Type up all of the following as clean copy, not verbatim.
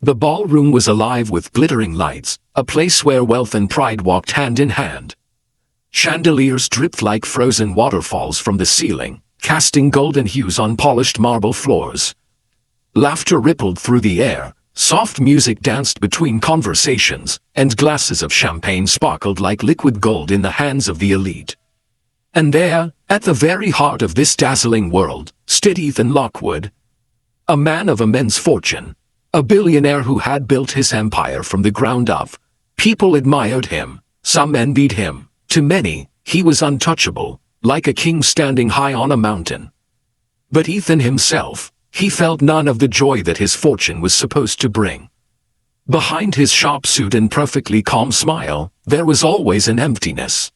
The ballroom was alive with glittering lights, a place where wealth and pride walked hand in hand. Chandeliers dripped like frozen waterfalls from the ceiling, casting golden hues on polished marble floors. Laughter rippled through the air, soft music danced between conversations, and glasses of champagne sparkled like liquid gold in the hands of the elite. And there, at the very heart of this dazzling world, stood Ethan Lockwood. A man of immense fortune. A billionaire who had built his empire from the ground up. People admired him, some envied him. To many, he was untouchable, like a king standing high on a mountain. But Ethan himself, he felt none of the joy that his fortune was supposed to bring. Behind his sharp suit and perfectly calm smile, there was always an emptiness.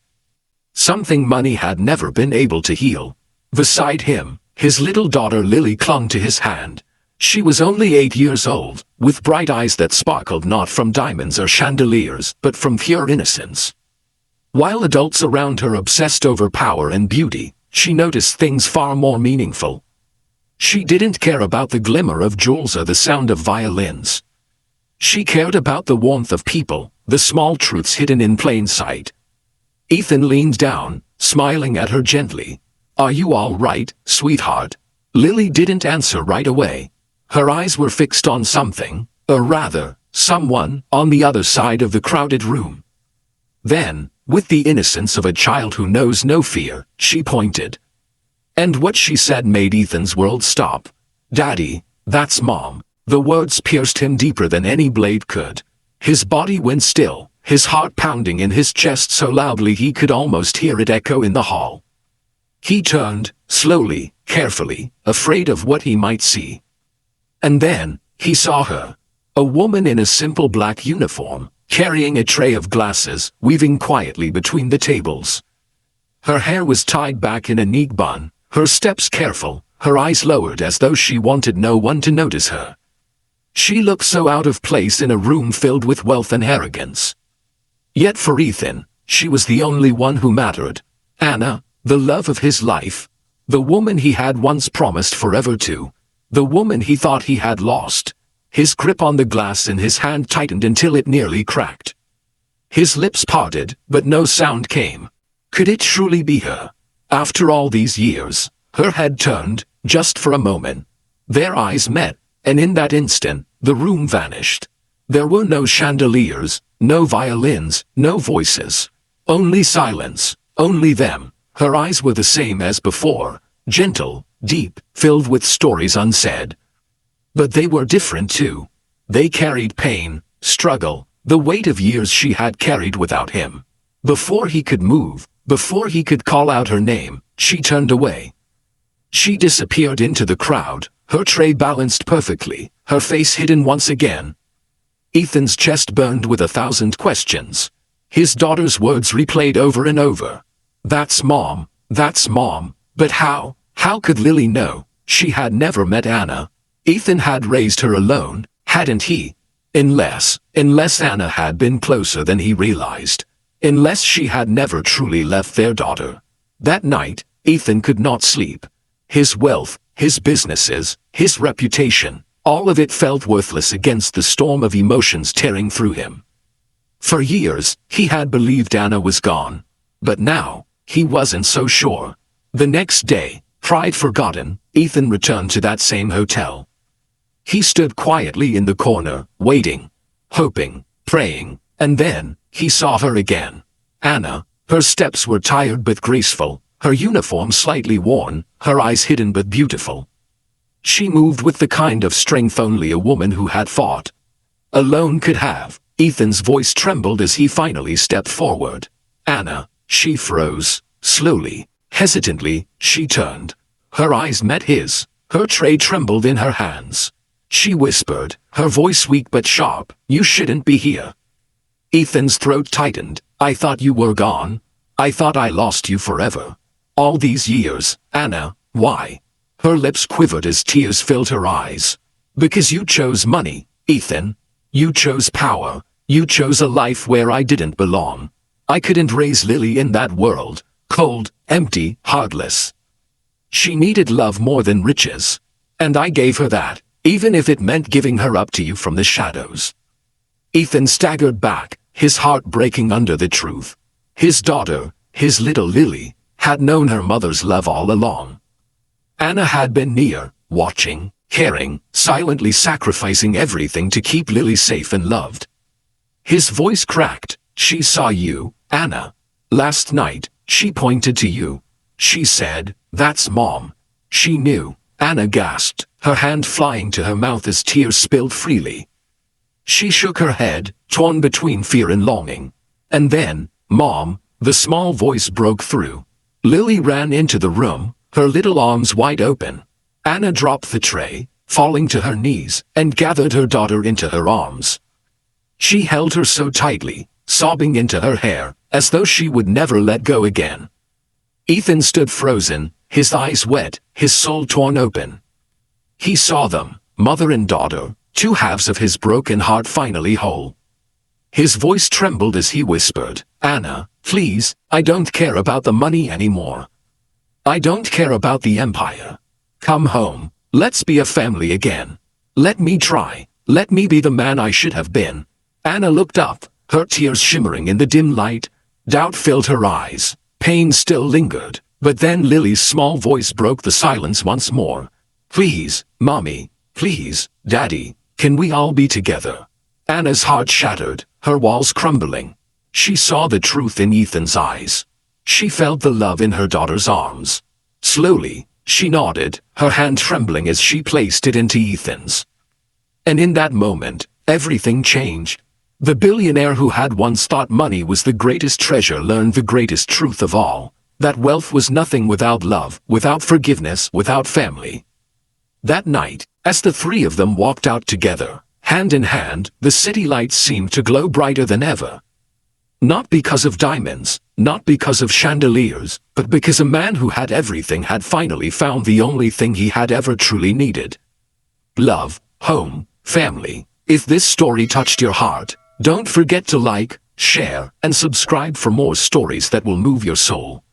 Something money had never been able to heal. Beside him, his little daughter Lily clung to his hand. She was only 8 years old, with bright eyes that sparkled not from diamonds or chandeliers, but from pure innocence. While adults around her obsessed over power and beauty, she noticed things far more meaningful. She didn't care about the glimmer of jewels or the sound of violins. She cared about the warmth of people, the small truths hidden in plain sight. Ethan leaned down, smiling at her gently. "Are you all right, sweetheart?" Lily didn't answer right away. Her eyes were fixed on something, or rather, someone, on the other side of the crowded room. Then, with the innocence of a child who knows no fear, she pointed. And what she said made Ethan's world stop. "Daddy, that's Mom." The words pierced him deeper than any blade could. His body went still, his heart pounding in his chest so loudly he could almost hear it echo in the hall. He turned, slowly, carefully, afraid of what he might see. And then, he saw her. A woman in a simple black uniform, carrying a tray of glasses, weaving quietly between the tables. Her hair was tied back in a neat bun, her steps careful, her eyes lowered as though she wanted no one to notice her. She looked so out of place in a room filled with wealth and arrogance. Yet for Ethan, she was the only one who mattered. Anna, the love of his life. The woman he had once promised forever to. The woman he thought he had lost. His grip on the glass in his hand tightened until it nearly cracked. His lips parted, but no sound came. Could it truly be her? After all these years, her head turned, just for a moment. Their eyes met, and in that instant, the room vanished. There were no chandeliers, no violins, no voices. Only silence, only them. Her eyes were the same as before, gentle, deep, filled with stories unsaid. But they were different too. They carried pain, struggle, the weight of years she had carried without him. Before he could move, before he could call out her name, she turned away. She disappeared into the crowd, her tray balanced perfectly, her face hidden once again. Ethan's chest burned with 1,000 questions. His daughter's words replayed over and over. That's Mom, but how could Lily know? She had never met Anna. Ethan had raised her alone, hadn't he? Unless Anna had been closer than he realized. Unless she had never truly left their daughter. That night, Ethan could not sleep. His wealth, his businesses, his reputation, all of it felt worthless against the storm of emotions tearing through him. For years, he had believed Anna was gone. But now, he wasn't so sure. The next day, pride forgotten, Ethan returned to that same hotel. He stood quietly in the corner, waiting, hoping, praying, and then, he saw her again. Anna. Her steps were tired but graceful, her uniform slightly worn, her eyes hidden but beautiful. She moved with the kind of strength only a woman who had fought alone could have. Ethan's voice trembled as he finally stepped forward. Anna. She froze. Slowly, hesitantly, she turned. Her eyes met his. Her tray trembled in her hands. She whispered, her voice weak but sharp, "You shouldn't be here." Ethan's throat tightened. "I thought you were gone. I thought I lost you forever. All these years, Anna, why?" Her lips quivered as tears filled her eyes. "Because you chose money, Ethan. You chose power. You chose a life where I didn't belong. I couldn't raise Lily in that world. Cold, empty, heartless. She needed love more than riches. And I gave her that. even if it meant giving her up to you from the shadows. Ethan staggered back, his heart breaking under the truth. His daughter, his little Lily, had known her mother's love all along. Anna had been near, watching, caring, silently sacrificing everything to keep Lily safe and loved. His voice cracked. She saw you, Anna. Last night, she pointed to you. She said, "That's Mom." She knew. Anna gasped, her hand flying to her mouth as tears spilled freely. She shook her head, torn between fear and longing. And then, "Mom," the small voice broke through. Lily ran into the room, her little arms wide open. Anna dropped the tray, falling to her knees, and gathered her daughter into her arms. She held her so tightly, sobbing into her hair, as though she would never let go again. Ethan stood frozen, his eyes wet, his soul torn open. He saw them, mother and daughter, two halves of his broken heart finally whole. His voice trembled as he whispered, "Anna, please, I don't care about the money anymore. I don't care about the empire. Come home, let's be a family again. Let me try, let me be the man I should have been." Anna looked up, her tears shimmering in the dim light. Doubt filled her eyes, pain still lingered, but then Lily's small voice broke the silence once more. "Please, Mommy, please, Daddy, can we all be together?" Anna's heart shattered, her walls crumbling. She saw the truth in Ethan's eyes. She felt the love in her daughter's arms. Slowly, she nodded, her hand trembling as she placed it into Ethan's. And in that moment, everything changed. The billionaire who had once thought money was the greatest treasure learned the greatest truth of all, that wealth was nothing without love, without forgiveness, without family. That night, as the three of them walked out together, hand in hand, the city lights seemed to glow brighter than ever. Not because of diamonds, not because of chandeliers, but because a man who had everything had finally found the only thing he had ever truly needed. Love, home, family. If this story touched your heart, don't forget to like, share, and subscribe for more stories that will move your soul.